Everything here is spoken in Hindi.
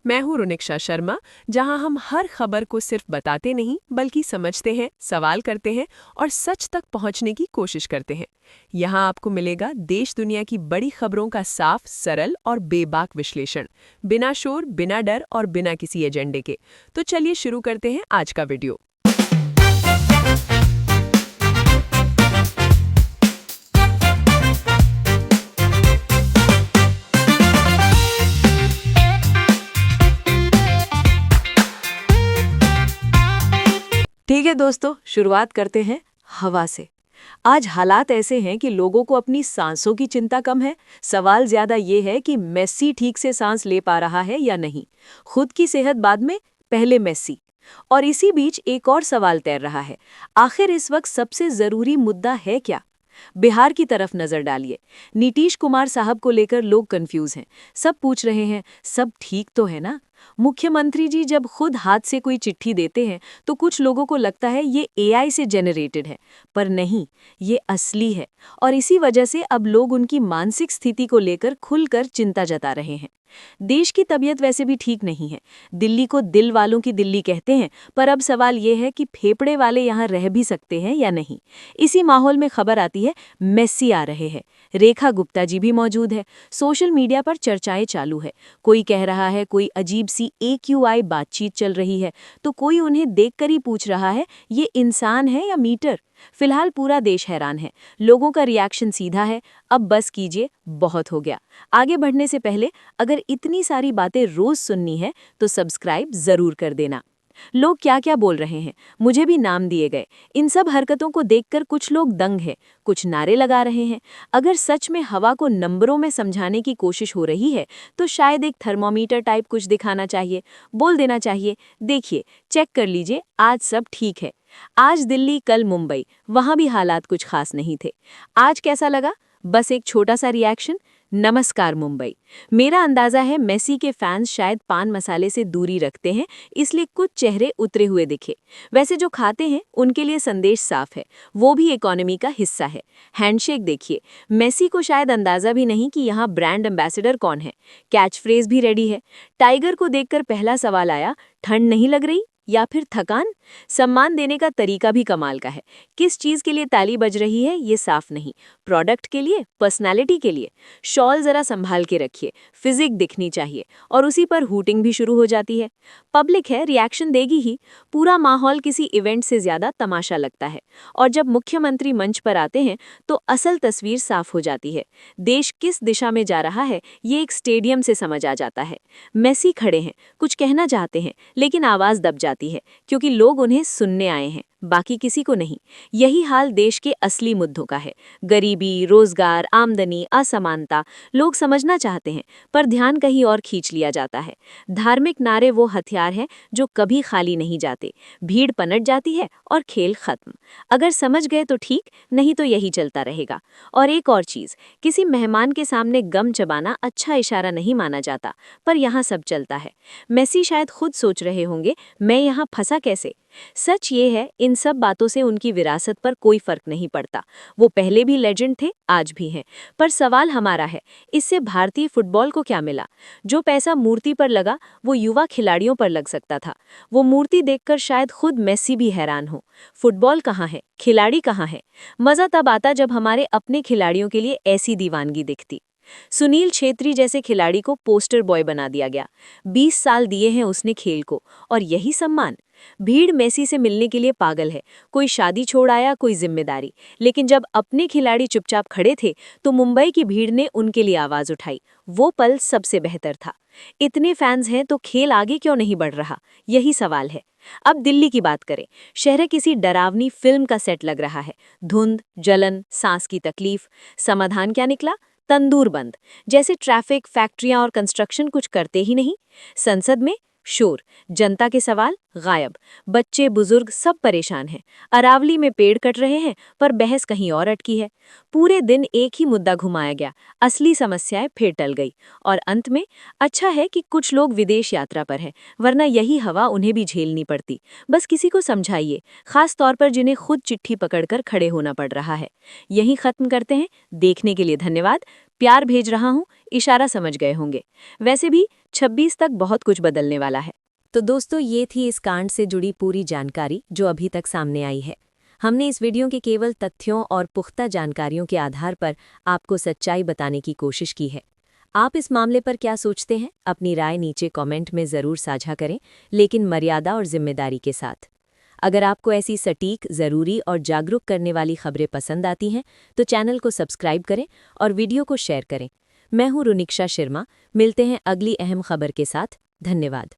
मैं हूं रुनिक्षा शर्मा, जहां हम हर खबर को सिर्फ बताते नहीं बल्कि समझते हैं, सवाल करते हैं और सच तक पहुंचने की कोशिश करते हैं। यहां आपको मिलेगा देश दुनिया की बड़ी खबरों का साफ, सरल और बेबाक विश्लेषण, बिना शोर, बिना डर और बिना किसी एजेंडे के। तो चलिए शुरू करते हैं आज का वीडियो। ठीक है दोस्तों, शुरुआत करते हैं हवा से। आज हालात ऐसे हैं कि लोगों को अपनी सांसों की चिंता कम है। सवाल ज्यादा ये है कि मेस्सी ठीक से सांस ले पा रहा है या नहीं। खुद की सेहत बाद में, पहले मेस्सी। और इसी बीच एक और सवाल तैर रहा है, आखिर इस वक्त सबसे जरूरी मुद्दा है क्या? बिहार की तरफ नजर डालिए। नीतीश कुमार साहब को लेकर लोग कंफ्यूज हैं। सब पूछ रहे हैं, सब ठीक तो है ना? मुख्यमंत्री जी जब खुद हाथ से कोई चिट्ठी देते हैं तो कुछ लोगों को लगता है ये एआई से जनरेटेड है, पर नहीं, ये असली है। और इसी वजह से अब लोग उनकी मानसिक स्थिति को लेकर खुलकर चिंता जता रहे हैं। देश की तबीयत वैसे भी ठीक नहीं है। दिल्ली को दिल वालों की दिल्ली कहते हैं, पर अब सवाल ये है कि फेफड़े वाले यहाँ रह भी सकते हैं या नहीं। इसी माहौल में खबर आती है मेस्सी आ रहे हैं। रेखा गुप्ता जी भी मौजूद है। सोशल मीडिया पर चर्चाएं चालू है। कोई कह रहा है कोई अजीब सी AQI बातचीत चल रही है, तो कोई उन्हें देखकर ही पूछ रहा है ये इंसान है या मीटर। फिलहाल पूरा देश हैरान है। लोगों का रिएक्शन सीधा है, अब बस कीजिए, बहुत हो गया। आगे बढ़ने से पहले अगर इतनी सारी बातें रोज सुननी है तो सब्सक्राइब जरूर कर देना। लोग क्या क्या बोल रहे हैं, मुझे भी नाम दिए गए। इन सब हरकतों को देखकर कुछ लोग दंग हैं, कुछ नारे लगा रहे हैं। अगर सच में हवा को नंबरों में समझाने की कोशिश हो रही है तो शायद एक थर्मोमीटर टाइप कुछ दिखाना चाहिए, बोल देना चाहिए, देखिए, चेक कर लीजिए, आज सब ठीक है। आज दिल्ली, कल मुंबई, वहां भी हालात कुछ खास नहीं थे। आज कैसा लगा? बस एक छोटा सा रिएक्शन, नमस्कार मुंबई। मेरा अंदाजा है मेस्सी के फैंस शायद पान मसाले से दूरी रखते हैं, इसलिए कुछ चेहरे उतरे हुए दिखे। वैसे जो खाते हैं उनके लिए संदेश साफ है, वो भी इकोनॉमी का हिस्सा है। हैंडशेक देखिए, मेस्सी को शायद अंदाजा भी नहीं कि यहाँ ब्रांड एम्बेसडर कौन है। कैच फ्रेज भी रेडी है। टाइगर को देखकर पहला सवाल आया, ठंड नहीं लग रही या फिर थकान? सम्मान देने का तरीका भी कमाल का है। किस चीज के लिए ताली बज रही है ये साफ नहीं। प्रोडक्ट के लिए, पर्सनालिटी के लिए? शॉल जरा संभाल के रखिए, फिजिक दिखनी चाहिए। और उसी पर हूटिंग भी शुरू हो जाती है। पब्लिक है, रिएक्शन देगी ही। पूरा माहौल किसी इवेंट से ज्यादा तमाशा लगता है। और जब मुख्यमंत्री मंच पर आते हैं तो असल तस्वीर साफ हो जाती है। देश किस दिशा में जा रहा है ये एक स्टेडियम से समझ आ जाता है। मेस्सी खड़े हैं, कुछ कहना चाहते हैं, लेकिन आवाज दब जाती है क्योंकि लोग उन्हें सुनने आए हैं, बाकी किसी को नहीं। यही हाल देश के असली मुद्दों का है। गरीबी, रोजगार, आमदनी, असमानता। लोग समझना चाहते हैं पर ध्यान कहीं और खींच लिया जाता है। धार्मिक नारे वो हथियार हैं जो कभी खाली नहीं जाते। भीड़ पनट जाती है और खेल खत्म। अगर समझ गए तो ठीक, नहीं तो यही चलता रहेगा। और एक और चीज, किसी मेहमान के सामने गम चबाना अच्छा इशारा नहीं माना जाता, पर यहाँ सब चलता है। मेस्सी शायद खुद सोच रहे होंगे, मैं यहाँ फंसा कैसे? सच ये है, इन सब बातों से उनकी विरासत पर कोई फर्क नहीं पड़ता। वो पहले भी लेजेंड थे, आज भी हैं। पर सवाल हमारा है, इससे भारतीय फुटबॉल को क्या मिला? जो पैसा मूर्ति पर लगा वो युवा खिलाड़ियों पर लग सकता था। वो मूर्ति देखकर शायद खुद मेस्सी भी हैरान हो। फुटबॉल कहाँ है, खिलाड़ी कहाँ है? मजा तब आता जब हमारे अपने खिलाड़ियों के लिए ऐसी दीवानगी दिखती। सुनील छेत्री जैसे खिलाड़ी को पोस्टर बॉय बना दिया गया। 20 साल दिए हैं उसने खेल को, और यही सम्मान। भीड़ मेस्सी से मिलने के लिए पागल है। कोई शादी छोड़ आया, कोई जिम्मेदारी। लेकिन जब अपने खिलाड़ी चुपचाप खड़े थे तो मुंबई की भीड़ ने उनके लिए आवाज उठाई। वो पल सबसे बेहतर था। इतने फैंस हैं तो खेल आगे क्यों नहीं बढ़ रहा, यही सवाल है। अब दिल्ली की बात करें। शहर किसी डरावनी फिल्म का सेट लग रहा है। धुंध, जलन, सांस की तकलीफ। समाधान क्या निकला? तंदूर बंद। जैसे ट्रैफिक, फैक्ट्रियां और कंस्ट्रक्शन कुछ करते ही नहीं। संसद में शोर, जनता के सवाल गायब। बच्चे, बुजुर्ग सब परेशान हैं। अरावली में पेड़ कट रहे हैं पर बहस कहीं और अटकी है। पूरे दिन एक ही मुद्दा घुमाया गया, असली समस्याएं फिर टल गई। और अंत में, अच्छा है कि कुछ लोग विदेश यात्रा पर हैं, वरना यही हवा उन्हें भी झेलनी पड़ती। बस किसी को समझाइए, खास तौर पर जिन्हें खुद चिट्ठी पकड़कर खड़े होना पड़ रहा है। यहीं खत्म करते हैं। देखने के लिए धन्यवाद। प्यार भेज रहा हूँ, इशारा समझ गए होंगे। वैसे भी 26 तक बहुत कुछ बदलने वाला है। तो दोस्तों, ये थी इस कांड से जुड़ी पूरी जानकारी जो अभी तक सामने आई है। हमने इस वीडियो के केवल तथ्यों और पुख्ता जानकारियों के आधार पर आपको सच्चाई बताने की कोशिश की है। आप इस मामले पर क्या सोचते हैं? अपनी राय नीचे कमेंट में ज़रूर साझा करें, लेकिन मर्यादा और जिम्मेदारी के साथ। अगर आपको ऐसी सटीक, ज़रूरी और जागरूक करने वाली खबरें पसंद आती हैं, तो चैनल को सब्सक्राइब करें और वीडियो को शेयर करें। मैं हूं रुनिक्षा शर्मा। मिलते हैं अगली अहम खबर के साथ। धन्यवाद।